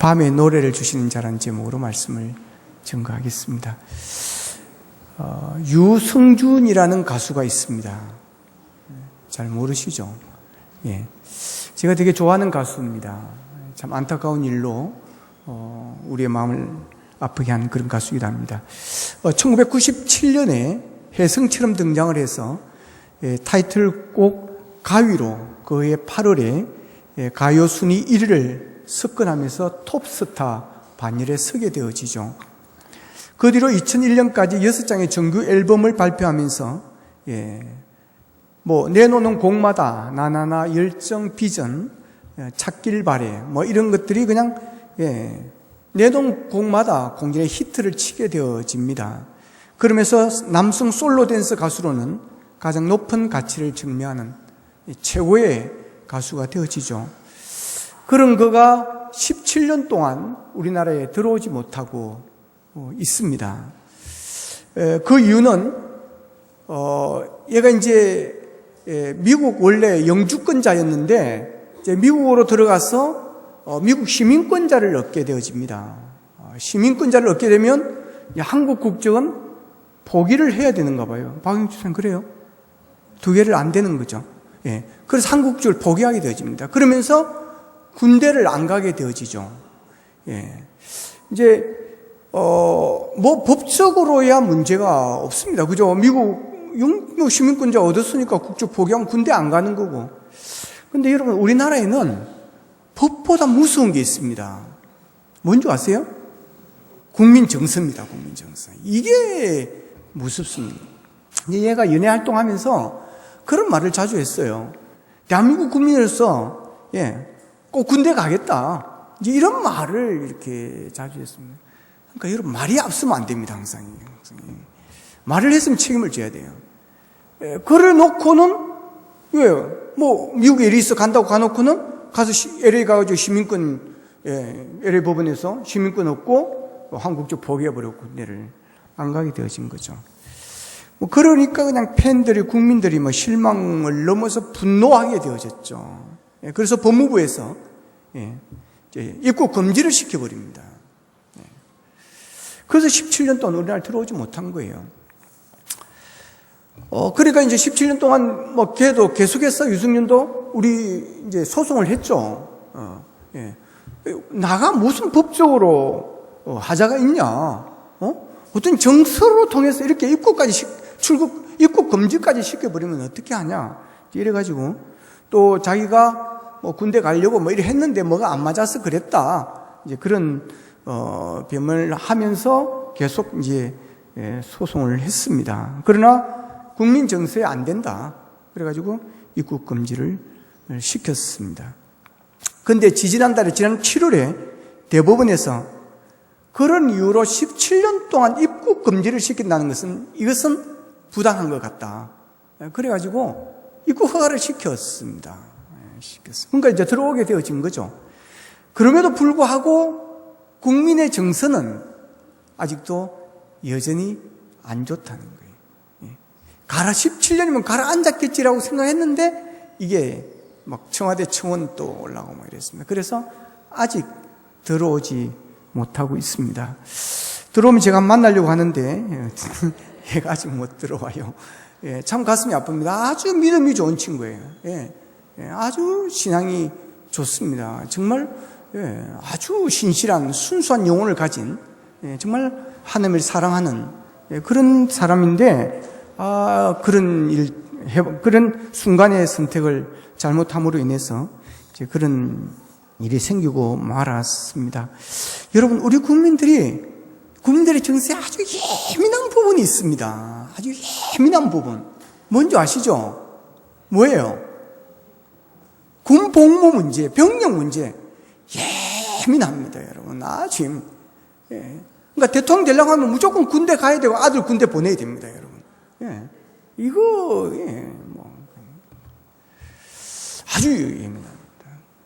밤에 노래를 주시는 자라는 제목으로 말씀을 증거하겠습니다. 유승준이라는 가수가 있습니다. 잘 모르시죠? 예. 제가 되게 좋아하는 가수입니다. 참 안타까운 일로 우리의 마음을 아프게 한 그런 가수이기도 합니다. 1997년에 혜성처럼 등장을 해서 타이틀곡 가위로 그해 8월에 가요 순위 1위를 석권하면서 톱스타 반열에 서게 되어지죠. 그 뒤로 2001년까지 6장의 정규 앨범을 발표하면서 내놓는 곡마다 나나나 열정 비전 찾길 바래 이런 것들이 그냥 내놓은 곡마다 공연의 히트를 치게 되어집니다. 그러면서 남성 솔로 댄스 가수로는 가장 높은 가치를 증명하는 최고의 가수가 되어지죠. 그런 그가 17년 동안 우리나라에 들어오지 못하고 있습니다. 그 이유는 얘가 이제 미국 원래 영주권자였는데 이제 미국으로 들어가서 미국 시민권자를 얻게 되어집니다. 시민권자를 얻게 되면 한국 국적은 포기를 해야 되는가 봐요. 박영주 선생님 그래요? 2개를 안 되는 거죠. 그래서 한국 국적을 포기하게 되어집니다. 그러면서 군대를 안 가게 되어지죠. 이제 법적으로야 문제가 없습니다. 그죠? 미국 시민권자 얻었으니까 국적 포기하면 군대 안 가는 거고. 근데 여러분, 우리나라에는 법보다 무서운 게 있습니다. 뭔지 아세요? 국민정서입니다. 국민정서. 이게 무섭습니다. 얘가 연예 활동하면서 그런 말을 자주 했어요. 대한민국 국민으로서 꼭 군대 가겠다. 이제 이런 말을 이렇게 자주 했습니다. 그러니까 여러분, 말이 앞서면 안 됩니다. 항상. 말을 했으면 책임을 져야 돼요. 그래 놓고는 미국 LA 있어 간다고 가놓고는 가서 LA 가가지고 시민권 LA 법원에서 시민권 얻고 한국적 포기해버렸고 군대를 안 가게 되어진 거죠. 그러니까 그냥 팬들이 국민들이 실망을 넘어서 분노하게 되어졌죠. 그래서 법무부에서 입국 금지를 시켜버립니다. 그래서 17년 동안 우리나라에 들어오지 못한 거예요. 그러니까 이제 17년 동안 걔도 계속해서 유승준도 우리 이제 소송을 했죠. 나가 무슨 법적으로 하자가 있냐? 어떤 정서로 통해서 이렇게 입국 금지까지 시켜버리면 어떻게 하냐? 이래가지고 또 자기가 군대 가려고 이래 했는데 뭐가 안 맞아서 그랬다. 이제 그런 변명을 하면서 계속 이제 소송을 했습니다. 그러나 국민 정서에 안 된다. 그래가지고 입국 금지를 시켰습니다. 그런데 지난 7월에 대법원에서 그런 이유로 17년 동안 입국 금지를 시킨다는 것은 이것은 부당한 것 같다. 그래가지고 입국 허가를 시켰습니다. 그러니까 이제 들어오게 되어진 거죠. 그럼에도 불구하고 국민의 정서는 아직도 여전히 안 좋다는 거예요. 가라 17년이면 가라앉았겠지라고 생각했는데 이게 청와대 청원 또 올라오고 이랬습니다. 그래서 아직 들어오지 못하고 있습니다. 들어오면 제가 만나려고 하는데 얘가 아직 못 들어와요. 참 가슴이 아픕니다. 아주 믿음이 좋은 친구예요. 아주 신앙이 좋습니다. 정말 아주 신실한 순수한 영혼을 가진 정말 하나님을 사랑하는 그런 사람인데 그런 순간의 선택을 잘못함으로 인해서 이제 그런 일이 생기고 말았습니다. 여러분, 우리 국민들의 정서에 아주 예민한 부분이 있습니다. 아주 예민한 부분. 뭔지 아시죠? 뭐예요? 군 복무 문제, 병력 문제. 예민합니다, 여러분. 아주. 그러니까 대통령 되려고 하면 무조건 군대 가야 되고 아들 군대 보내야 됩니다, 여러분. 이거, 아주 예민합니다.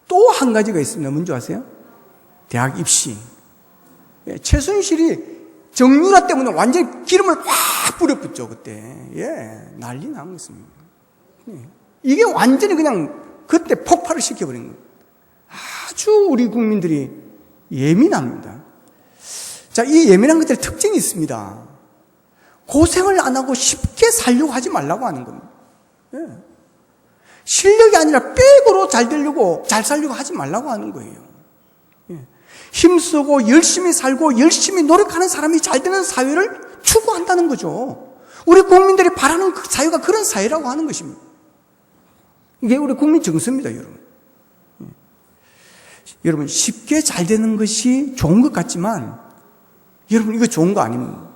또 한 가지가 있습니다. 뭔지 아세요? 대학 입시. 최순실이 정윤아 때문에 완전히 기름을 확 뿌려붓죠, 그때. 난리 난 것입니다. 이게 완전히 그냥 그때 폭발을 시켜버린 거예요. 아주 우리 국민들이 예민합니다. 자, 이 예민한 것들의 특징이 있습니다. 고생을 안 하고 쉽게 살려고 하지 말라고 하는 겁니다. 예. 실력이 아니라 백으로 잘 되려고, 잘 살려고 하지 말라고 하는 거예요. 예. 힘쓰고 열심히 살고 열심히 노력하는 사람이 잘 되는 사회를 추구한다는 거죠. 우리 국민들이 바라는 그 사회가 그런 사회라고 하는 것입니다. 이게 우리 국민 정서입니다, 여러분. 예. 여러분, 쉽게 잘 되는 것이 좋은 것 같지만, 여러분, 이거 좋은 거 아닙니다.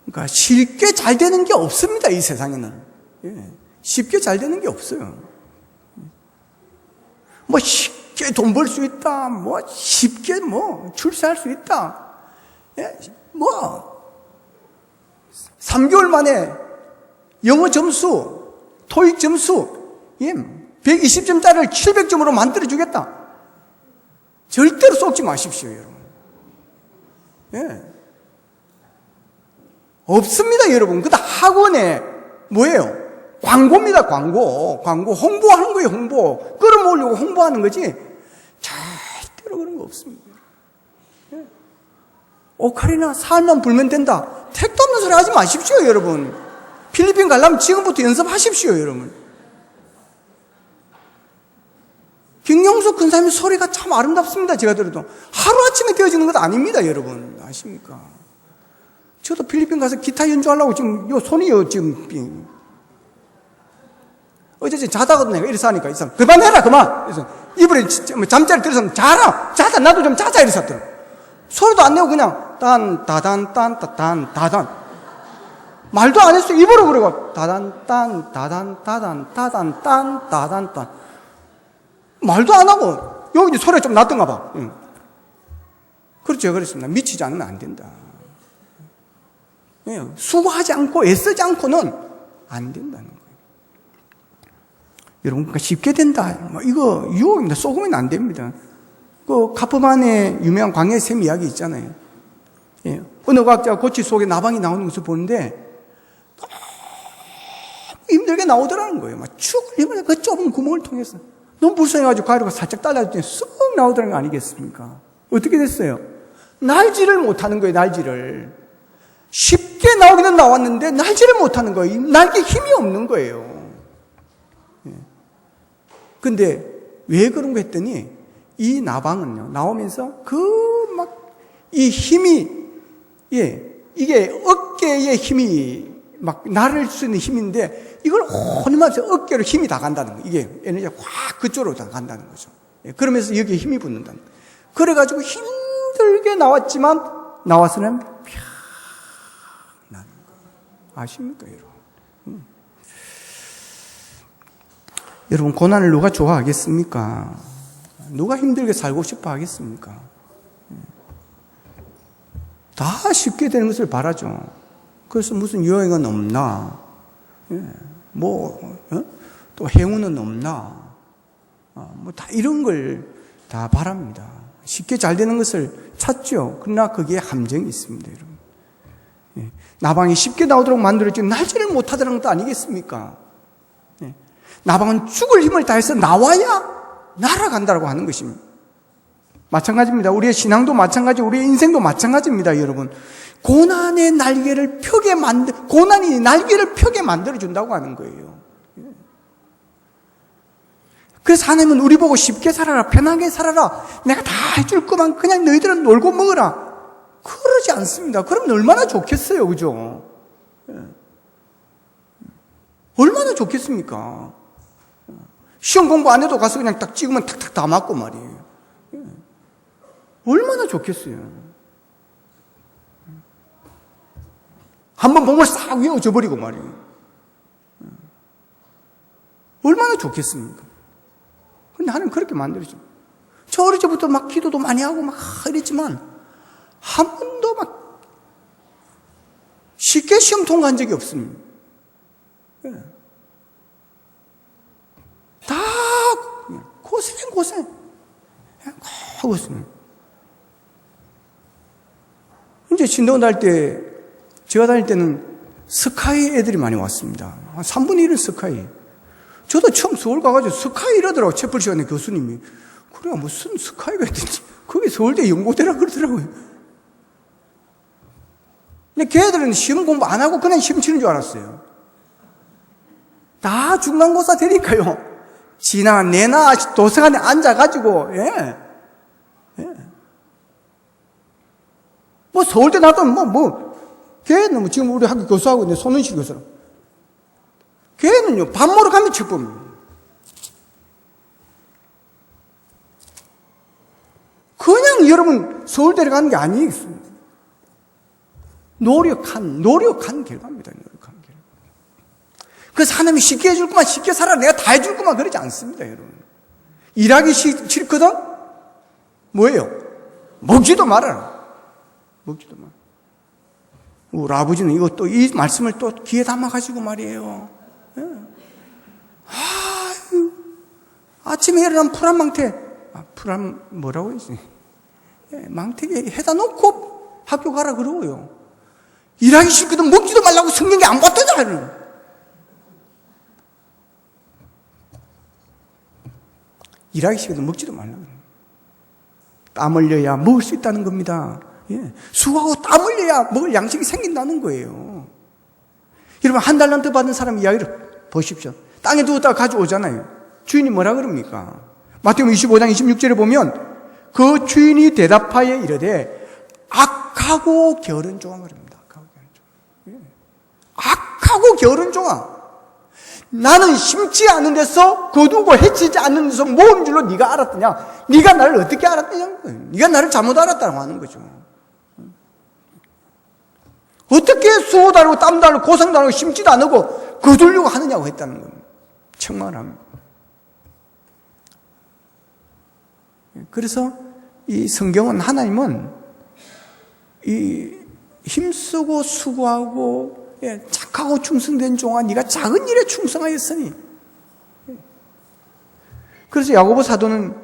그러니까 쉽게 잘 되는 게 없습니다, 이 세상에는. 예. 쉽게 잘 되는 게 없어요. 뭐 쉽게 돈 벌 수 있다, 뭐 쉽게 뭐 출세할 수 있다, 예? 뭐 3개월 만에 영어 점수, 토익 점수, 예? 120점짜리를 700점으로 만들어주겠다. 절대로 속지 마십시오, 여러분. 예. 없습니다, 여러분. 그다 학원에 뭐예요? 광고입니다, 광고. 홍보하는 거예요, 홍보. 끌어모으려고 홍보하는 거지. 절대로 그런 거 없습니다. 예. 오카리나 살만 불면 된다. 택도 없는 소리 하지 마십시오, 여러분. 필리핀 가려면 지금부터 연습하십시오, 여러분. 김경수 근사님의 소리가 참 아름답습니다, 제가 들어도. 하루아침에 되어지는 것 아닙니다, 여러분. 아십니까? 저도 필리핀 가서 기타 연주하려고 지금 요 손이 지금 어제 자다가 내가 이래서 하니까 이 사람 그만해라 그만. 그래서 이불에 잠자리 들어서 자자 나도 좀 자자 이래서 하더라. 소리도 안 내고 그냥 다단 말도 안 했어. 입으로 그러고 다단 말도 안 하고 여기 이제 소리가 좀 났던가 봐. 응. 그렇죠, 그렇습니다. 미치지 않으면 안 된다. 예, 수고하지 않고 애쓰지 않고는 안 된다는 거예요. 여러분, 그러니까 쉽게 된다. 이거 유혹입니다. 쏘으면 안 됩니다. 그 카프만의 유명한 광야의 샘 이야기 있잖아요. 예, 어느 과학자가 고치 속에 나방이 나오는 것을 보는데 너무 힘들게 나오더라는 거예요. 막 죽을 힘을 그 좁은 구멍을 통해서 너무 불쌍해가지고 가루가 살짝 딸라줬더니 쑥 나오더라는 거 아니겠습니까? 어떻게 됐어요? 날지를 못하는 거예요, 날지를. 쉽게 나오기는 나왔는데 날지를 못하는 거예요. 날개 힘이 없는 거예요. 근데 왜 그런 거 했더니 이 나방은요, 나오면서 이 힘이, 이게 어깨의 힘이 막 나를 수 있는 힘인데 이걸 혼마서 어깨로 힘이 다 간다는 거예요. 이게 에너지가 확 그쪽으로 다 간다는 거죠. 그러면서 여기에 힘이 붙는다는 거예요. 그래가지고 힘들게 나왔지만 나와서는 펴 나는 거예요. 아십니까, 여러분? 여러분, 고난을 누가 좋아하겠습니까? 누가 힘들게 살고 싶어 하겠습니까? 다 쉽게 되는 것을 바라죠. 그래서 무슨 여행은 없나? 또 행운은 없나? 다 이런 걸 다 바랍니다. 쉽게 잘 되는 것을 찾죠. 그러나 거기에 함정이 있습니다, 여러분. 나방이 쉽게 나오도록 만들어지고 날지를 못하더라는 것도 아니겠습니까? 나방은 죽을 힘을 다해서 나와야 날아간다고 하는 것입니다. 마찬가지입니다. 우리의 신앙도 마찬가지, 우리의 인생도 마찬가지입니다, 여러분. 고난이 날개를 펴게 만들어준다고 하는 거예요. 그래서 하나님은 우리 보고 쉽게 살아라, 편하게 살아라, 내가 다 해줄 거만 그냥 너희들은 놀고 먹어라. 그러지 않습니다. 그러면 얼마나 좋겠어요, 그죠? 얼마나 좋겠습니까? 시험 공부 안 해도 가서 그냥 딱 찍으면 탁탁 다 맞고 말이에요. 얼마나 좋겠어요. 한번 봉을 싹 외워져 버리고 말이에요. 얼마나 좋겠습니까? 근데 하나님 그렇게 만들어줘. 저 어릴 때부터 막 기도도 많이 하고 막 이랬지만 한 번도 막 쉽게 시험 통과한 적이 없습니다. 다 고생 하고 있습니다. 이제 신동 다닐 때, 제가 다닐 때는 스카이 애들이 많이 왔습니다. 한 3분의 1은 스카이. 저도 처음 서울 가가지고 스카이 이러더라고, 채플 시간에 교수님이. 그래, 무슨 스카이가 있든지. 그게 서울대 연고대라 그러더라고요. 근데 걔들은 시험 공부 안 하고 그냥 시험 치는 줄 알았어요. 다 중간고사 되니까요. 지나 내나 도서관에 앉아가지고, 예. 뭐 서울대 나왔다면 걔는 지금 우리 학교 교수하고 있는 손은실 교수랑. 걔는요, 밥 먹으러 가면 책 봅니다. 그냥 여러분 서울대를 가는 게 아니겠습니다. 노력한 결과입니다. 노력한 결과. 그래서 하나님이 쉽게 해줄 거만 쉽게 살아. 내가 다 해줄 거만 그러지 않습니다, 여러분. 일하기 싫거든? 뭐예요? 먹지도 말아라. 먹지도 마. 우리 아버지는 이것도 이 말씀을 또 귀에 담아가지고 말이에요. 예. 아침에 일어나면 풀한 망태. 풀한 뭐라고 했지? 예, 망태에 해다 놓고 학교 가라 그러고요. 일하기 싫거든 먹지도 말라고 성경에 안 봤다잖아요. 일하기 싫거든 먹지도 말라고. 땀 흘려야 먹을 수 있다는 겁니다. 예. 수고하고 땀 흘려야 먹을 양식이 생긴다는 거예요. 여러분, 한 달란트 받은 사람 이야기를 보십시오. 땅에 두었다가 가져오잖아요. 주인이 뭐라 그럽니까? 마태복음 25장 26절에 보면 그 주인이 대답하여 이르되 악하고 게으른 종아 그럽니다. 악하고 게으른 종아. 나는 심지 않은 데서 거두고 해치지 않는 데서 모은 줄로 네가 알았더냐? 네가 나를 어떻게 알았느냐는 거예요. 네가 나를 잘못 알았다고 하는 거죠. 어떻게 수고도 안 하고 땀도 안 하고 고생도 안 하고 심지도 안 하고 거두려고 하느냐고 했다는 겁니다. 책망합니다. 그래서 이 성경은 하나님은 이 힘쓰고 수고하고 착하고 충성된 종아 네가 작은 일에 충성하였으니. 그래서 야고보 사도는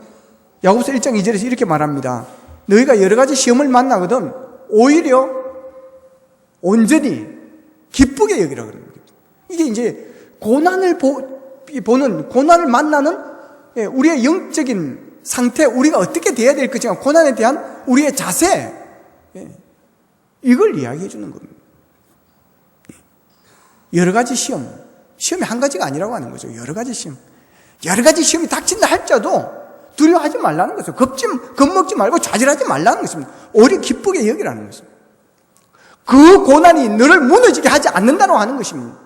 야고보서 1장 2절에서 이렇게 말합니다. 너희가 여러 가지 시험을 만나거든 오히려 온전히 기쁘게 여기라 그럽니다. 이게 이제 고난을 보는 고난을 만나는 우리의 영적인 상태, 우리가 어떻게 돼야 될 것인가, 고난에 대한 우리의 자세, 이걸 이야기해 주는 겁니다. 여러 가지 시험이 한 가지가 아니라고 하는 거죠. 여러 가지 시험이 닥친다 할지라도 두려워하지 말라는 거죠. 겁먹지 말고 좌절하지 말라는 것입니다. 오히려 기쁘게 여기라는 것입니다. 그 고난이 너를 무너지게 하지 않는다고 하는 것입니다.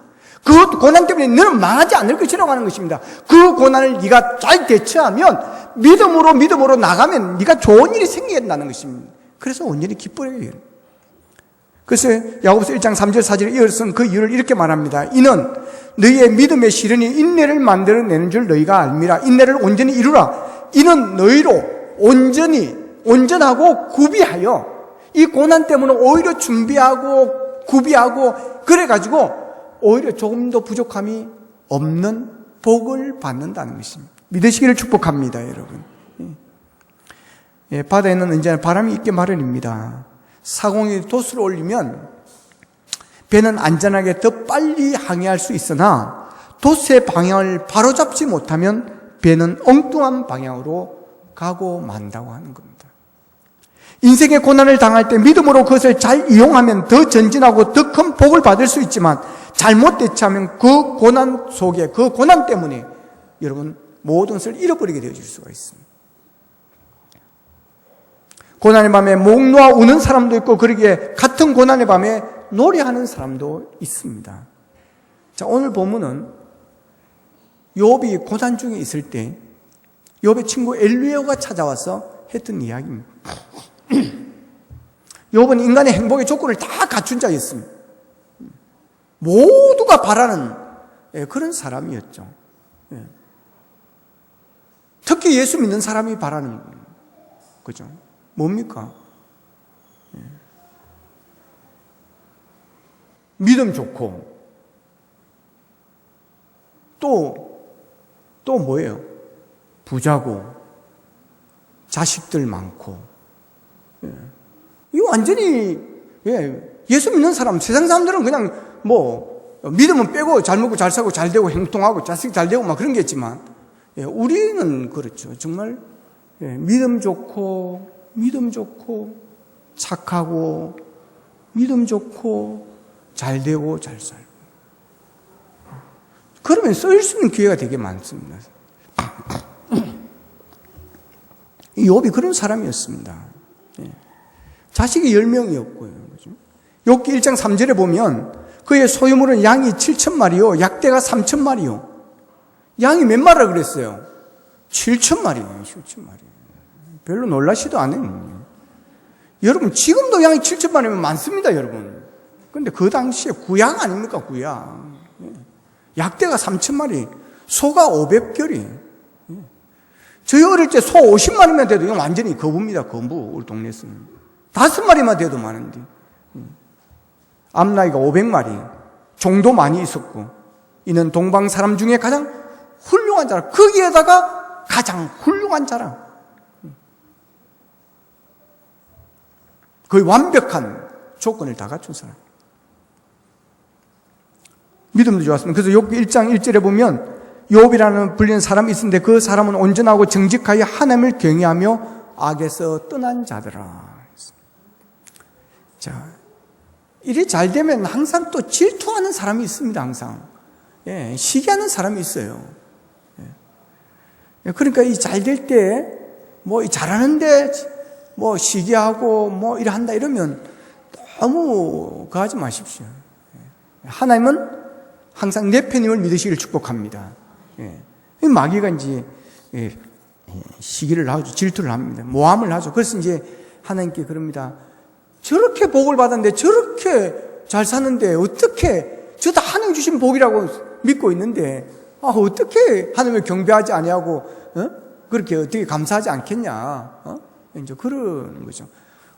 그 고난 때문에 너는 망하지 않을 것이라고 하는 것입니다. 그 고난을 네가 잘 대처하면 믿음으로 나가면 네가 좋은 일이 생기게 된다는 것입니다. 그래서 온전히 기뻐해요. 그래서 야고보서 1장 3절 4절에 이어서 그 이유를 이렇게 말합니다. 이는 너희의 믿음의 시련이 인내를 만들어내는 줄 너희가 알미라. 인내를 온전히 이루라. 이는 너희로 온전하고 구비하여 이 고난 때문에 오히려 준비하고 구비하고 그래가지고 오히려 조금 더 부족함이 없는 복을 받는다는 것입니다. 믿으시기를 축복합니다, 여러분. 바다에는 언제나 바람이 있게 마련입니다. 사공이 돛을 올리면 배는 안전하게 더 빨리 항해할 수 있으나 돛의 방향을 바로잡지 못하면 배는 엉뚱한 방향으로 가고 만다고 하는 겁니다. 인생의 고난을 당할 때 믿음으로 그것을 잘 이용하면 더 전진하고 더 큰 복을 받을 수 있지만 잘못 대처하면 그 고난 속에 그 고난 때문에 여러분 모든 것을 잃어버리게 되어질 수가 있습니다. 고난의 밤에 목 놓아 우는 사람도 있고 그러기에 같은 고난의 밤에 노래하는 사람도 있습니다. 자, 오늘 본문은 욥이 고난 중에 있을 때 욥의 친구 엘리야가 찾아와서 했던 이야기입니다. 욥은 인간의 행복의 조건을 다 갖춘 자였습니다. 모두가 바라는 그런 사람이었죠. 특히 예수 믿는 사람이 바라는 거죠. 뭡니까? 믿음 좋고 또 뭐예요? 부자고 자식들 많고 이거 완전히 예수 믿는 사람, 세상 사람들은 그냥 믿으면 빼고 잘 먹고 잘 살고 잘 되고 행동하고 자식 잘 되고 막 그런 게 있지만 우리는 그렇죠. 정말 믿음 좋고 착하고 믿음 좋고 잘 되고 잘 살고, 그러면 쓰일 수 있는 기회가 되게 많습니다. 욥이 그런 사람이었습니다. 자식이 10명이었고요. 욥기 1장 3절에 보면 그의 소유물은 양이 7,000마리요 약대가 3,000마리요. 양이 몇 마리라 그랬어요? 7,000마리예요. 7,000마리. 별로 놀라시도 않아요. 여러분, 지금도 양이 7,000마리면 많습니다, 여러분. 근데 그 당시에 구약 아닙니까, 구약. 약대가 3,000마리, 소가 500결이. 저희 어릴 때 소 50마리만 돼도 이건 완전히 거부입니다, 거부, 우리 동네에서는. 5마리만 돼도 많은데. 앞나이가 500마리, 종도 많이 있었고, 이는 동방 사람 중에 가장 훌륭한 자라. 거기에다가 가장 훌륭한 자라. 거의 완벽한 조건을 다 갖춘 사람. 믿음도 좋았습니다. 그래서 욥기 1장 1절에 보면 욥이라는 불리는 사람이 있었는데 그 사람은 온전하고 정직하여 하나님을 경외하며 악에서 떠난 자더라. 자, 일이 잘 되면 항상 또 질투하는 사람이 있습니다. 항상 시기하는 사람이 있어요. 그러니까 이 잘 될 때 뭐 잘하는데 뭐 시기하고 뭐 이래 한다 이러면 너무 그하지 마십시오. 하나님은 항상 내 편임을 믿으시기를 축복합니다. 마귀가 이제 시기를 하죠. 질투를 합니다. 모함을 하죠. 그래서 이제 하나님께 그럽니다. 저렇게 복을 받았는데 저렇게 잘 사는데 어떻게 저 다 하나님 주신 복이라고 믿고 있는데 어떻게 하나님을 경배하지 아니하고 그렇게 어떻게 감사하지 않겠냐. 이제 그런 거죠.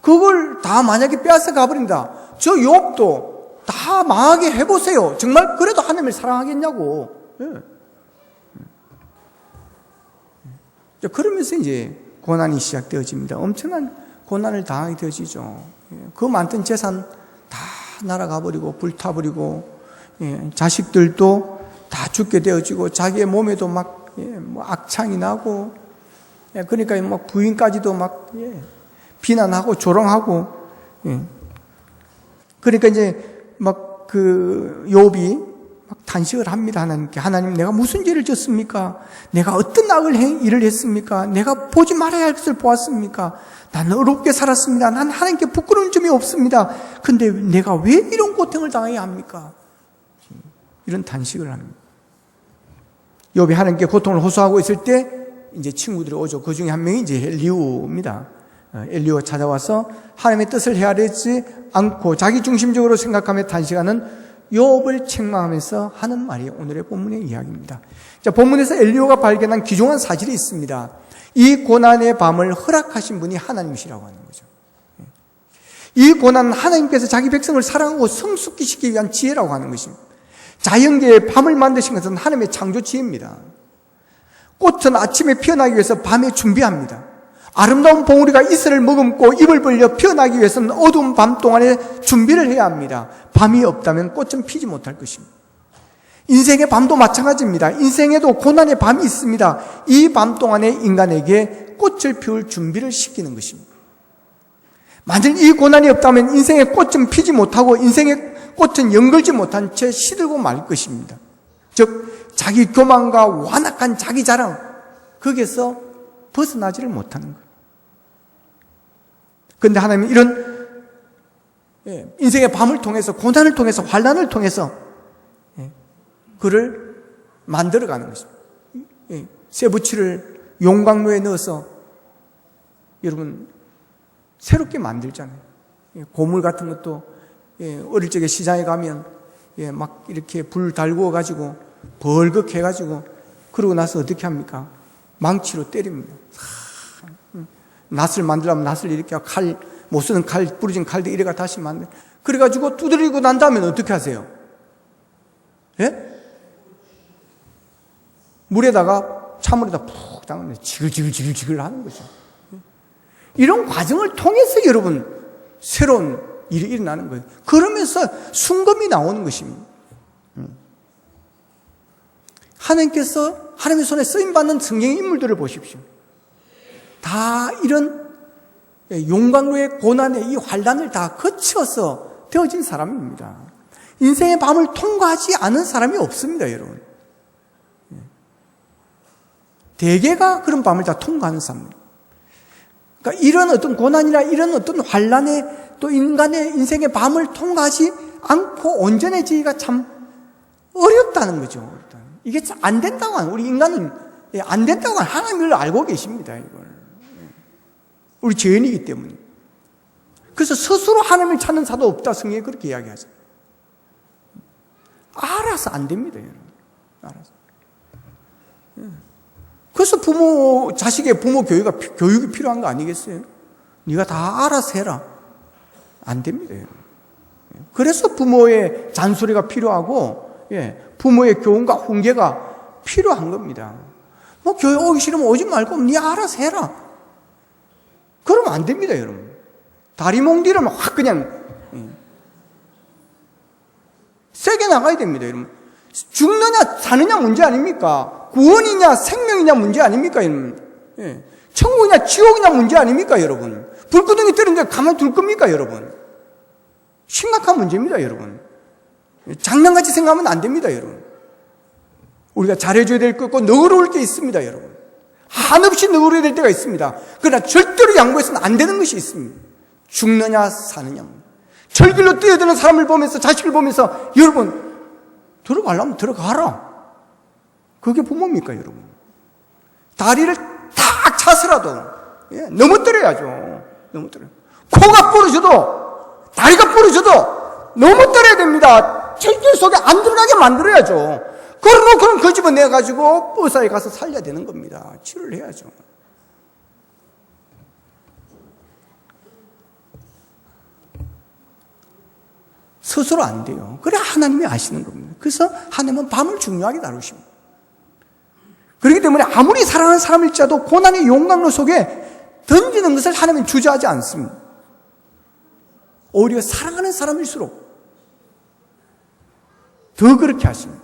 그걸 다 만약에 빼앗아 가버린다. 저 욥도 다 망하게 해보세요. 정말 그래도 하나님을 사랑하겠냐고. 그러면서 이제 고난이 시작되어집니다. 엄청난 고난을 당하게 되어지죠. 그 많던 재산 다 날아가 버리고 불타버리고, 자식들도 다 죽게 되어지고 자기의 몸에도 막 악창이 나고, 그러니까 막 부인까지도 막 비난하고 조롱하고, 그러니까 이제 막 그 욥이 막 탄식을 합니다. 하나님께. 하나님, 내가 무슨 죄를 졌습니까? 내가 어떤 악을 일을 했습니까? 내가 보지 말아야 할 것을 보았습니까? 나는 어렵게 살았습니다. 난 하나님께 부끄러운 점이 없습니다. 근데 내가 왜 이런 고통을 당해야 합니까? 이런 탄식을 합니다. 욥이 하나님께 고통을 호소하고 있을 때 이제 친구들이 오죠. 그 중에 한 명이 이제 엘리후입니다. 엘리후가 찾아와서 하나님의 뜻을 헤아리지 않고 자기 중심적으로 생각하며 탄식하는 욥을 책망하면서 하는 말이 오늘의 본문의 이야기입니다. 자, 본문에서 엘리후가 발견한 귀중한 사실이 있습니다. 이 고난의 밤을 허락하신 분이 하나님이시라고 하는 거죠. 이 고난은 하나님께서 자기 백성을 사랑하고 성숙히 시키기 위한 지혜라고 하는 것입니다. 자연계의 밤을 만드신 것은 하나님의 창조 지혜입니다. 꽃은 아침에 피어나기 위해서 밤에 준비합니다. 아름다운 봉우리가 이슬을 머금고 입을 벌려 피어나기 위해서는 어두운 밤 동안에 준비를 해야 합니다. 밤이 없다면 꽃은 피지 못할 것입니다. 인생의 밤도 마찬가지입니다. 인생에도 고난의 밤이 있습니다. 이 밤 동안에 인간에게 꽃을 피울 준비를 시키는 것입니다. 만일 이 고난이 없다면 인생의 꽃은 피지 못하고 인생의 꽃은 연결지 못한 채 시들고 말 것입니다. 즉 자기 교만과 완악한 자기 자랑, 거기에서 벗어나지를 못하는 거예요. 그런데 하나님은 이런 인생의 밤을 통해서, 고난을 통해서, 환난을 통해서 그를 만들어가는 것입니다. 쇠붙이를 용광로에 넣어서 여러분 새롭게 만들잖아요. 고물 같은 것도 어릴 적에 시장에 가면 막 이렇게 불 달구어 가지고 벌겋게 해가지고 그러고 나서 어떻게 합니까? 망치로 때립니다. 낫을 만들려면 낫을 이렇게 칼, 못 쓰는 칼, 부러진 칼도 이래가 다시 만들. 그래가지고 두드리고 난 다음에 어떻게 하세요? 물에다가, 찬물에다 푹 담으면 지글지글 하는 거죠. 이런 과정을 통해서 여러분, 새로운 일이 일어나는 거예요. 그러면서 순금이 나오는 것입니다. 하나님께서 하나님의 손에 쓰임받는 성경의 인물들을 보십시오. 다 이런 용광로의 고난의 이 환란을 다 거쳐서 되어진 사람입니다. 인생의 밤을 통과하지 않은 사람이 없습니다, 여러분. 대개가 그런 밤을 다 통과하는 사람입니다. 그러니까 이런 어떤 고난이나 이런 어떤 환란에 또 인간의 인생의 밤을 통과하지 않고 온전해지기가 참 어렵다는 거죠. 이게 안 된다고 하는, 우리 인간은 안 된다고 하는 하나님을 알고 계십니다, 이걸. 우리 죄인이기 때문에. 그래서 스스로 하나님을 찾는 자도 없다, 성경에 그렇게 이야기하죠. 알아서 안 됩니다, 여러분. 알아서. 그래서 자식의 부모 교육이 필요한 거 아니겠어요? 네가 다 알아서 해라. 안 됩니다, 여러분. 그래서 부모의 잔소리가 필요하고, 부모의 교훈과 훈계가 필요한 겁니다. 뭐 교회 오기 싫으면 오지 말고 네 알아서 해라. 그러면 안 됩니다, 여러분. 다리 몽디라면 확 그냥 세게 나가야 됩니다, 여러분. 죽느냐 사느냐 문제 아닙니까? 구원이냐 생명이냐 문제 아닙니까, 여러분? 천국이냐 지옥이냐 문제 아닙니까, 여러분? 불구덩이 떨어진데 가만히 둘 겁니까, 여러분? 심각한 문제입니다, 여러분. 장난같이 생각하면 안 됩니다, 여러분. 우리가 잘해줘야 될 것 있고 너그러울 게 있습니다, 여러분. 한없이 너그러워야 될 때가 있습니다. 그러나 절대로 양보해서는 안 되는 것이 있습니다. 죽느냐 사느냐. 철길로 뛰어드는 사람을 보면서, 자식을 보면서 여러분 들어가려면 들어가라. 그게 부모입니까, 여러분? 다리를 탁 차서라도 넘어뜨려야죠. 넘어뜨려. 코가 부러져도, 다리가 부러져도 넘어뜨려야 됩니다. 철길 속에 안 들어가게 만들어야죠. 그럼 그 집을 내가지고 의사에 가서 살려야 되는 겁니다. 치료를 해야죠. 스스로 안 돼요. 그래 하나님이 아시는 겁니다. 그래서 하나님은 밤을 중요하게 다루십니다. 그렇기 때문에 아무리 사랑하는 사람일지라도 고난의 용광로 속에 던지는 것을 하나님은 주저하지 않습니다. 오히려 사랑하는 사람일수록 더 그렇게 하십니다.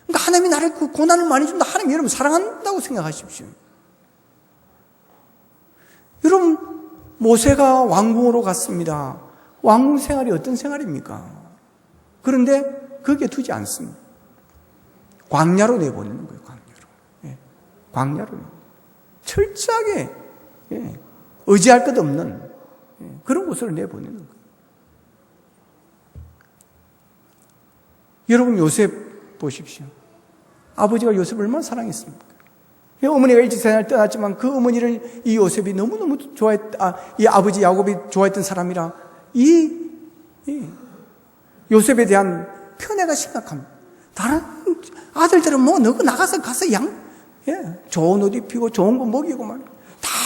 그러니까 하나님이 나를 그 고난을 많이 준다. 하나님이 여러분 사랑한다고 생각하십시오. 여러분, 모세가 왕궁으로 갔습니다. 왕궁 생활이 어떤 생활입니까? 그런데 거기에 두지 않습니다. 광야로 내보내는 거예요, 광야로. 광야로. 철저하게, 의지할 것 없는, 그런 곳으로 내보내는 거예요. 여러분, 요셉 보십시오. 아버지가 요셉을 얼마나 사랑했습니까? 어머니가 일찍 세상을 떠났지만 그 어머니를 이 요셉이 너무너무 이 아버지 야곱이 좋아했던 사람이라 이 요셉에 대한 편애가 심각합니다. 다른 아들들은 뭐 너가 나가서 가서 좋은 옷 입히고 좋은 거 먹이고 막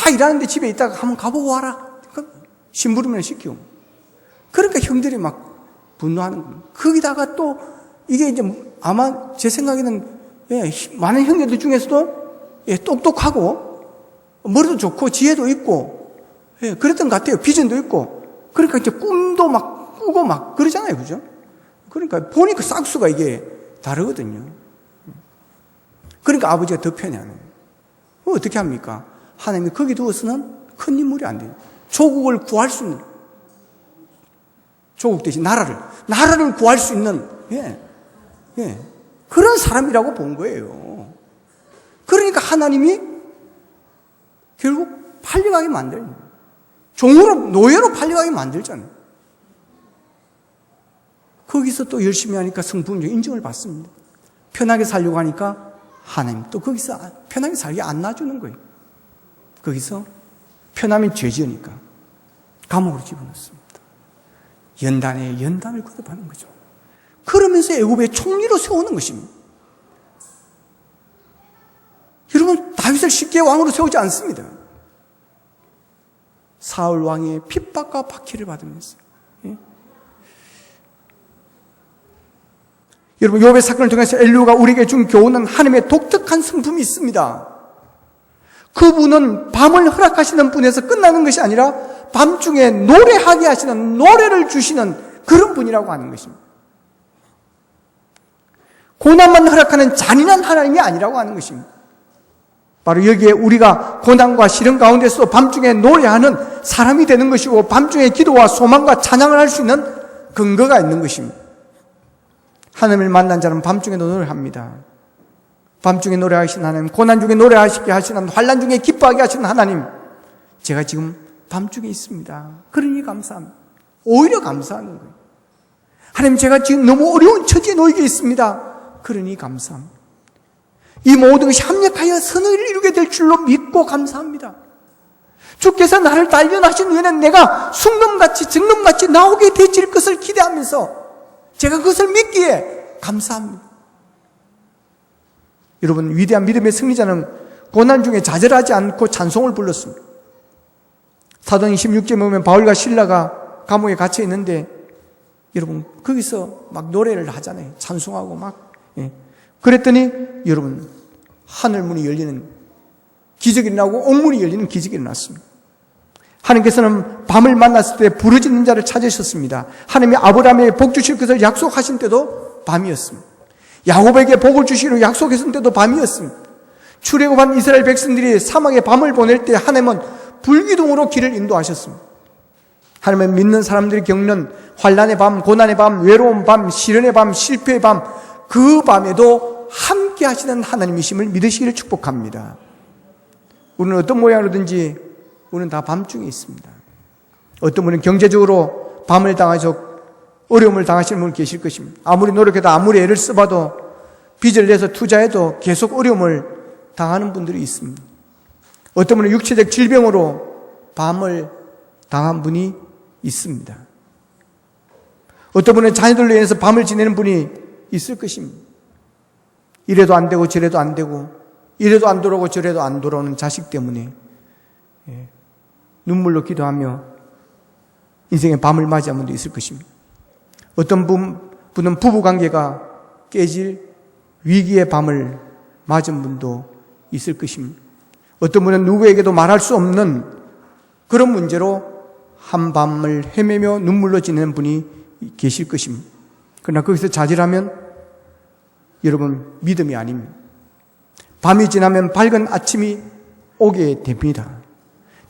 다 일하는데 집에 있다가 한번 가보고 와라. 심부름을 시키고. 그러니까 형들이 막 분노하는 겁니다. 거기다가 또 이게 이제 아마 제 생각에는 많은 형제들 중에서도 똑똑하고 머리도 좋고 지혜도 있고 그랬던 것 같아요. 비전도 있고. 그러니까 이제 꿈도 막 꾸고 막 그러잖아요. 그죠? 그러니까 보니까 싹수가 이게 다르거든요. 그러니까 아버지가 더 편해하네요. 어떻게 합니까? 하나님이 거기 두어서는 큰 인물이 안 돼요. 조국을 구할 수 있는, 조국 대신 나라를 구할 수 있는 그런 사람이라고 본 거예요. 그러니까 하나님이 결국 팔려가게 만들어요. 종으로, 노예로 팔려가게 만들잖아요. 거기서 또 열심히 하니까 성품적 인정을 받습니다. 편하게 살려고 하니까 하나님 또 거기서 편하게 살게 안 놔주는 거예요. 거기서 편하면 죄지으니까 감옥으로 집어넣습니다. 연단에 연단을 거듭하는 거죠. 그러면서 애굽의 총리로 세우는 것입니다. 여러분, 다윗을 쉽게 왕으로 세우지 않습니다. 사울 왕의 핍박과 박해를 받으면서. 여러분, 욥의 사건을 통해서 엘리후가 우리에게 준 교훈은 하나님의 독특한 성품이 있습니다. 그분은 밤을 허락하시는 분에서 끝나는 것이 아니라 밤중에 노래하게 하시는, 노래를 주시는 그런 분이라고 하는 것입니다. 고난만 허락하는 잔인한 하나님이 아니라고 하는 것입니다. 바로 여기에 우리가 고난과 시련 가운데서 밤중에 노래하는 사람이 되는 것이고, 밤중에 기도와 소망과 찬양을 할 수 있는 근거가 있는 것입니다. 하나님을 만난 자는 밤중에도 노래합니다. 밤중에 노래하시는 하나님, 고난 중에 노래하시게 하시는 하나님, 환난 중에 기뻐하게 하시는 하나님, 제가 지금 밤중에 있습니다. 그러니 감사합니다. 오히려 감사하는 거예요. 하나님, 제가 지금 너무 어려운 처지에 놓이게 있습니다. 그러니 감사합니다. 이 모든 것이 합력하여 선을 이루게 될 줄로 믿고 감사합니다. 주께서 나를 단련하신 후에는 내가 숭놈같이 증놈같이 나오게 되질 것을 기대하면서 제가 그것을 믿기에 감사합니다. 여러분, 위대한 믿음의 승리자는 고난 중에 좌절하지 않고 찬송을 불렀습니다. 사도행 16절에 보면 바울과 실라가 감옥에 갇혀 있는데, 여러분, 거기서 막 노래를 하잖아요. 찬송하고 막. 예. 그랬더니 여러분, 하늘문이 열리는 기적이 일어나고 옥문이 열리는 기적이 일어났습니다. 하나님께서는 밤을 만났을 때 부르짖는 자를 찾으셨습니다. 하나님이 아브라함에게 복 주실 것을 약속하신 때도 밤이었습니다. 야곱에게 복을 주시기로 약속했을 때도 밤이었습니다. 출애굽한 이스라엘 백성들이 사막에 밤을 보낼 때 하나님은 불기둥으로 길을 인도하셨습니다. 하나님은 믿는 사람들이 겪는 환난의 밤, 고난의 밤, 외로운 밤, 시련의 밤, 실패의 밤, 그 밤에도 함께 하시는 하나님이심을 믿으시기를 축복합니다. 우리는 어떤 모양으로든지 우리는 다 밤중에 있습니다. 어떤 분은 경제적으로 밤을 당하셔 어려움을 당하시는 분 계실 것입니다. 아무리 노력해도 아무리 애를 써봐도 빚을 내서 투자해도 계속 어려움을 당하는 분들이 있습니다. 어떤 분은 육체적 질병으로 밤을 당한 분이 있습니다. 어떤 분은 자녀들로 인해서 밤을 지내는 분이 있을 것입니다. 이래도 안 되고 저래도 안 되고, 이래도 안 돌아오고 저래도 안 돌아오는 자식 때문에 눈물로 기도하며 인생의 밤을 맞이한 분도 있을 것입니다. 어떤 분은 부부관계가 깨질 위기의 밤을 맞은 분도 있을 것입니다. 어떤 분은 누구에게도 말할 수 없는 그런 문제로 한밤을 헤매며 눈물로 지내는 분이 계실 것입니다. 그러나 거기서 좌절하면 여러분, 믿음이 아닙니다. 밤이 지나면 밝은 아침이 오게 됩니다.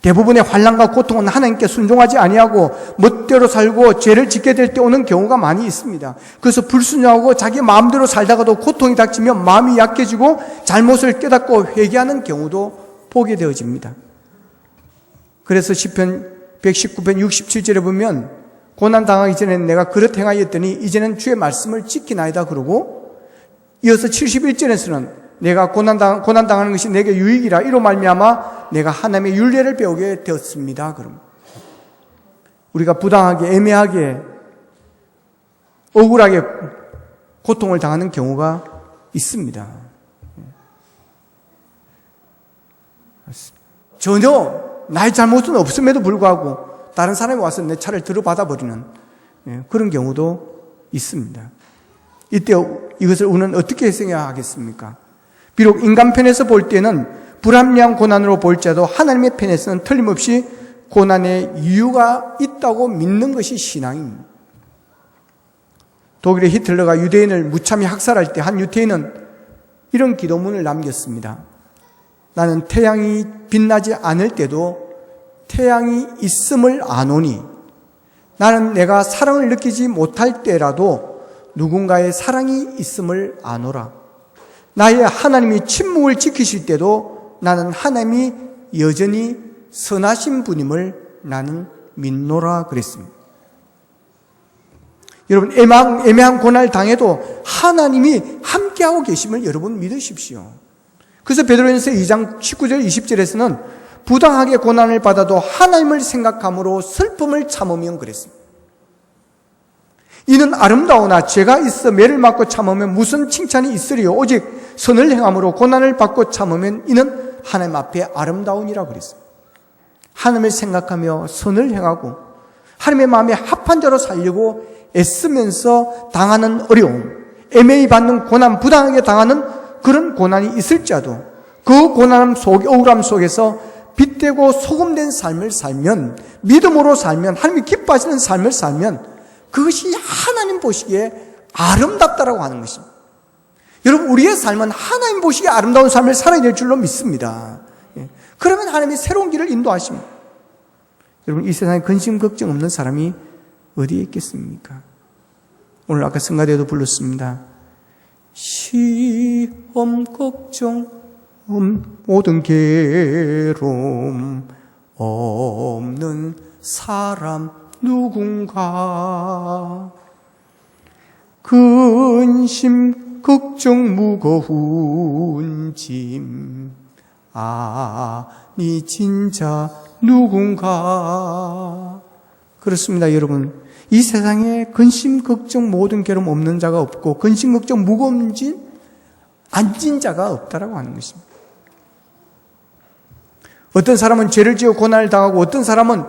대부분의 환난과 고통은 하나님께 순종하지 아니하고 멋대로 살고 죄를 짓게 될 때 오는 경우가 많이 있습니다. 그래서 불순종하고 자기 마음대로 살다가도 고통이 닥치면 마음이 약해지고 잘못을 깨닫고 회개하는 경우도 보게 되어집니다. 그래서 시편 119편 67절에 보면 고난 당하기 전에는 내가 그릇 행하였더니 이제는 주의 말씀을 지키나이다 그러고, 이어서 71절에서는 내가 고난당하는 것이 내게 유익이라 이로 말미암아 내가 하나님의 율례를 배우게 되었습니다. 그럼 우리가 부당하게, 애매하게, 억울하게 고통을 당하는 경우가 있습니다. 전혀 나의 잘못은 없음에도 불구하고 다른 사람이 와서 내 차를 들어받아 버리는 그런 경우도 있습니다. 이때 이것을 우리는 어떻게 해석해야 하겠습니까? 비록 인간 편에서 볼 때는 불합리한 고난으로 볼지라도 하나님의 편에서는 틀림없이 고난의 이유가 있다고 믿는 것이 신앙입니다. 독일의 히틀러가 유대인을 무참히 학살할 때 한 유대인은 이런 기도문을 남겼습니다. 나는 태양이 빛나지 않을 때도 태양이 있음을 아노니, 나는 내가 사랑을 느끼지 못할 때라도 누군가의 사랑이 있음을 아노라. 나의 하나님이 침묵을 지키실 때도 나는 하나님이 여전히 선하신 분임을 나는 믿노라 그랬습니다. 여러분, 애매한 고난을 당해도 하나님이 함께하고 계심을 여러분 믿으십시오. 그래서 베드로전서 2장 19절 20절에서는 부당하게 고난을 받아도 하나님을 생각함으로 슬픔을 참으면 그랬습니다. 이는 아름다우나 죄가 있어 매를 맞고 참으면 무슨 칭찬이 있으리요. 오직 선을 행함으로 고난을 받고 참으면 이는 하나님 앞에 아름다우니라 그랬습니다. 하나님을 생각하며 선을 행하고 하나님의 마음에 합한 자로 살려고 애쓰면서 당하는 어려움, 애매히 받는 고난, 부당하게 당하는 그런 고난이 있을지라도 그 고난함 속, 억울함 속에서 빛되고 소금된 삶을 살면, 믿음으로 살면, 하나님이 기뻐하시는 삶을 살면 그것이 하나님 보시기에 아름답다라고 하는 것입니다. 여러분, 우리의 삶은 하나님 보시기에 아름다운 삶을 살아야 될 줄로 믿습니다. 그러면 하나님이 새로운 길을 인도하십니다. 여러분, 이 세상에 근심 걱정 없는 사람이 어디에 있겠습니까? 오늘 아까 성가대도 불렀습니다. 시험 걱정 모든 괴로움 없는 사람 누군가. 근심 걱정 무거운 짐 아니 진짜 누군가. 그렇습니다, 여러분. 이 세상에 근심 걱정 모든 괴로움 없는 자가 없고 근심 걱정 무거운 짐 안 진 자가 없다라고 하는 것입니다. 어떤 사람은 죄를 지어 고난을 당하고 어떤 사람은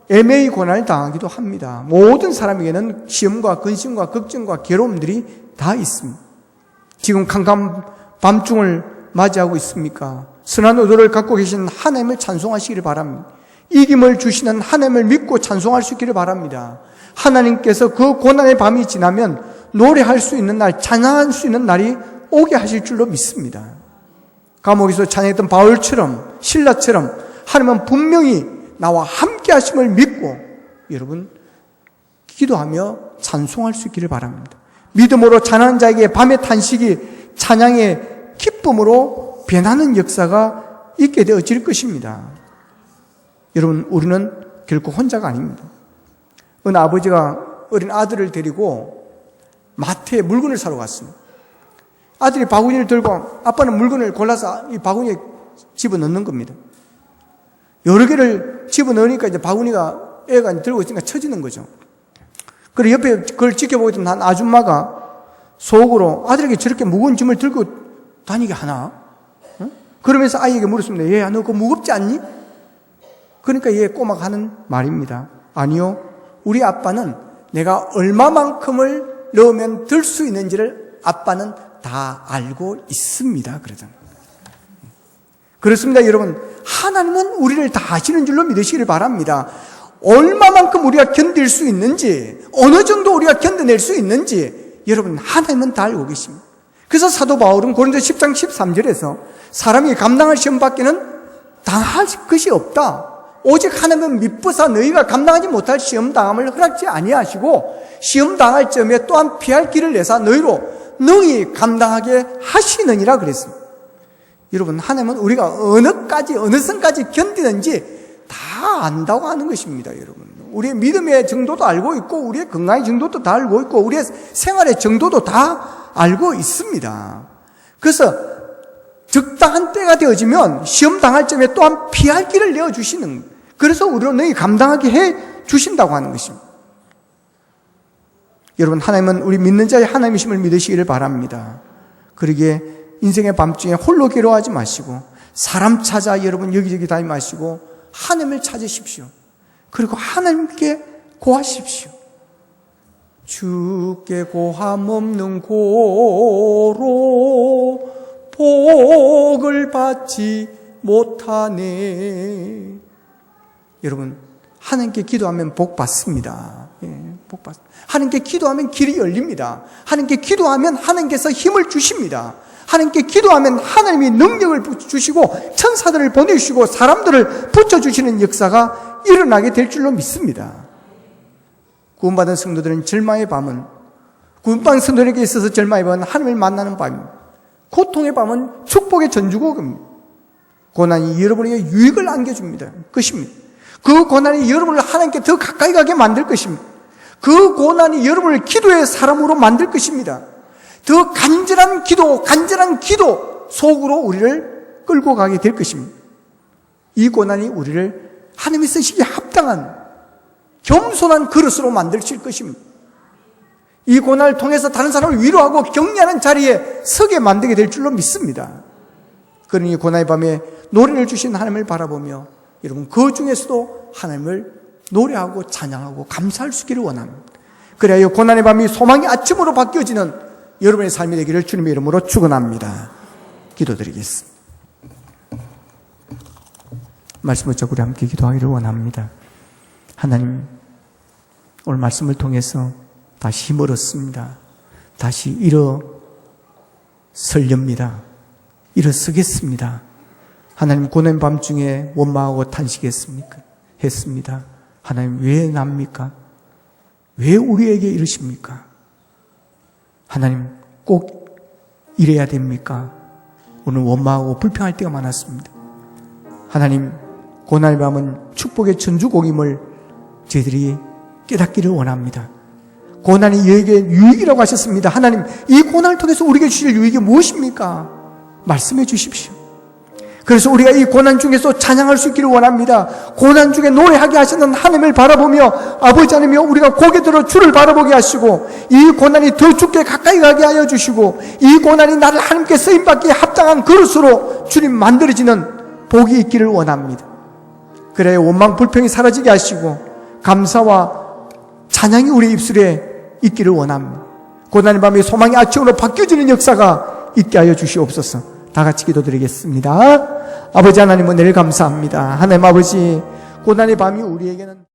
애매히 고난을 당하기도 합니다. 모든 사람에게는 시험과 근심과 걱정과 괴로움들이 다 있습니다. 지금 캄캄 밤중을 맞이하고 있습니까? 선한 의도를 갖고 계신 하나님을 찬송하시기를 바랍니다. 이김을 주시는 하나님을 믿고 찬송할 수 있기를 바랍니다. 하나님께서 그 고난의 밤이 지나면 노래할 수 있는 날, 찬양할 수 있는 날이 오게 하실 줄로 믿습니다. 감옥에서 찬양했던 바울처럼 신라처럼 하나님은 분명히 나와 함께 하심을 믿고 여러분 기도하며 찬송할 수 있기를 바랍니다. 믿음으로 찬양하는 자에게 밤의 탄식이 찬양의 기쁨으로 변하는 역사가 있게 되어질 것입니다. 여러분, 우리는 결코 혼자가 아닙니다. 어느 아버지가 어린 아들을 데리고 마트에 물건을 사러 갔습니다. 아들이 바구니를 들고 아빠는 물건을 골라서 이 바구니에 집어넣는 겁니다. 여러 개를 집어넣으니까 이제 바구니가 애가 들고 있으니까 처지는 거죠. 그리고 옆에 그걸 지켜보고 있던 한 아줌마가 속으로 아들에게 저렇게 무거운 짐을 들고 다니게 하나? 응? 그러면서 아이에게 물었습니다. 얘야, 너 그거 무겁지 않니? 그러니까 얘 꼬마가 하는 말입니다. 아니요. 우리 아빠는 내가 얼마만큼을 넣으면 들 수 있는지를 아빠는 다 알고 있습니다. 그러잖아요. 그렇습니다, 여러분. 하나님은 우리를 다 아시는 줄로 믿으시기를 바랍니다. 얼마만큼 우리가 견딜 수 있는지, 어느 정도 우리가 견뎌낼 수 있는지 여러분 하나님은 다 알고 계십니다. 그래서 사도 바울은 고린도 10장 13절에서 사람이 감당할 시험 밖에는 당할 것이 없다. 오직 하나님은 미쁘사 너희가 감당하지 못할 시험 당함을 허락지 아니하시고 시험 당할 점에 또한 피할 길을 내사 너희로 능히 감당하게 하시느니라 그랬습니다. 여러분, 하나님은 우리가 어느 선까지 견디는지 다 안다고 하는 것입니다, 여러분. 우리의 믿음의 정도도 알고 있고, 우리의 건강의 정도도 다 알고 있고, 우리의 생활의 정도도 다 알고 있습니다. 그래서 적당한 때가 되어지면 시험 당할 점에 또한 피할 길을 내어주시는, 그래서 우리로 너희 감당하게 해 주신다고 하는 것입니다. 여러분, 하나님은 우리 믿는 자의 하나님이심을 믿으시기를 바랍니다. 그러기에 인생의 밤중에 홀로 괴로워하지 마시고 사람 찾아 여러분 여기저기 다니지 마시고 하나님을 찾으십시오. 그리고 하나님께 고하십시오. 주께 고함 없는 고로 복을 받지 못하네. 여러분, 하나님께 기도하면 복 받습니다. 복 받습니다. 하나님께 기도하면 길이 열립니다. 하나님께 기도하면 하나님께서 힘을 주십니다. 하나님께 기도하면 하나님이 능력을 주시고 천사들을 보내주시고 사람들을 붙여주시는 역사가 일어나게 될 줄로 믿습니다. 구원받은 성도들은 절망의 밤은, 구원받은 성도들에게 있어서 절망의 밤은 하나님을 만나는 밤입니다. 고통의 밤은 축복의 전주곡입니다. 고난이 여러분에게 유익을 안겨줍니다. 것입니다. 그 고난이 여러분을 하나님께 더 가까이 가게 만들 것입니다. 그 고난이 여러분을 기도의 사람으로 만들 것입니다. 더 간절한 기도 속으로 우리를 끌고 가게 될 것입니다. 이 고난이 우리를 하나님이 쓰시기에 합당한 겸손한 그릇으로 만드실 것입니다. 이 고난을 통해서 다른 사람을 위로하고 격려하는 자리에 서게 만들게 될 줄로 믿습니다. 그러니 고난의 밤에 노래를 주신 하나님을 바라보며 여러분 그 중에서도 하나님을 노래하고 찬양하고 감사할 수 있기를 원합니다. 그래야 고난의 밤이 소망의 아침으로 바뀌어지는 여러분의 삶이 되기를 주님의 이름으로 축원합니다. 기도드리겠습니다. 말씀을 듣고 우리 함께 기도하기를 원합니다. 하나님, 오늘 말씀을 통해서 다시 힘을 얻습니다. 다시 설렵니다. 일어서겠습니다. 하나님, 고난 밤중에 원망하고 탄식했습니까? 했습니다. 하나님, 왜 납니까? 왜 우리에게 이러십니까? 하나님, 꼭 이래야 됩니까? 오늘 원망하고 불평할 때가 많았습니다. 하나님, 고난의 밤은 축복의 천주곡임을 저희들이 깨닫기를 원합니다. 고난이 너에게 유익이라고 하셨습니다. 하나님, 이 고난을 통해서 우리에게 주실 유익이 무엇입니까? 말씀해 주십시오. 그래서 우리가 이 고난 중에서 찬양할 수 있기를 원합니다. 고난 중에 노래하게 하시는 하나님을 바라보며, 아버지 하나님이여, 우리가 고개 들어 주를 바라보게 하시고, 이 고난이 더 주께 가까이 가게 하여 주시고, 이 고난이 나를 하나님께 쓰임받기에 합당한 그릇으로 주님 만들어지는 복이 있기를 원합니다. 그래 원망 불평이 사라지게 하시고 감사와 찬양이 우리 입술에 있기를 원합니다. 고난의 밤에 소망의 아침으로 바뀌어지는 역사가 있게 하여 주시옵소서. 다 같이 기도드리겠습니다. 아버지 하나님, 은혜를 감사합니다. 하나님 아버지, 고난의 밤이 우리에게는